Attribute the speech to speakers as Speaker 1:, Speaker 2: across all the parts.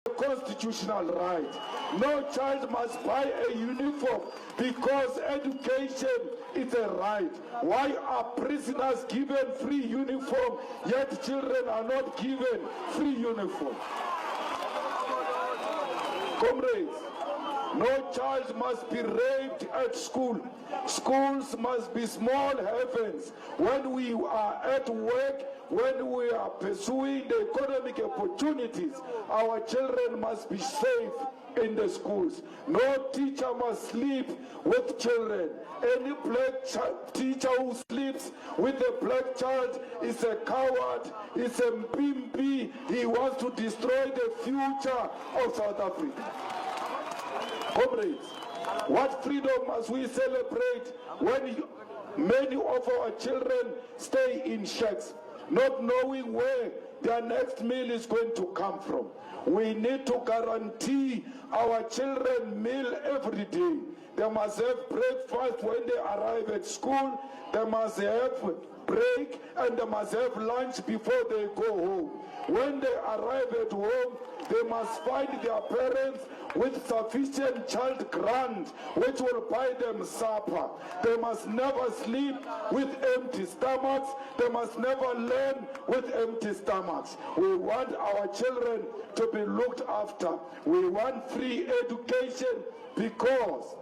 Speaker 1: constitutional right. No child must buy a uniform because education is a right. Why are prisoners given free uniform, yet children are not given free uniform? Comrades, no child must be raped at school. Schools must be small heavens. When we are at work, when we are pursuing the economic opportunities, our children must be safe in the schools. No teacher must sleep with children. Any black teacher who sleeps with a black child is a coward, is a mpimpi. He wants to destroy the future of South Africa. Comrades, what freedom must we celebrate when many of our children stay in shacks, not knowing where their next meal is going to come from? We need to guarantee our children meal every day. They must have breakfast when they arrive at school. They must have break and they must have lunch before they go home. When they arrive at home, they must find their parents with sufficient child grant which will buy them supper. They must never sleep with empty stomachs. They must never learn with empty stomachs. We want our children to be looked after. We want free education because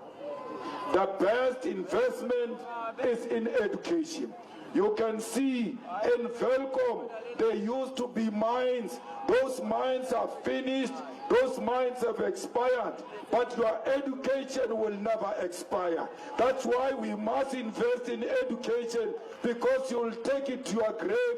Speaker 1: the best investment is in education. You can see in Velkom, there used to be mines. Those mines are finished. Those mines have expired. But your education will never expire. That's why we must invest in education, because you'll take it to your grave.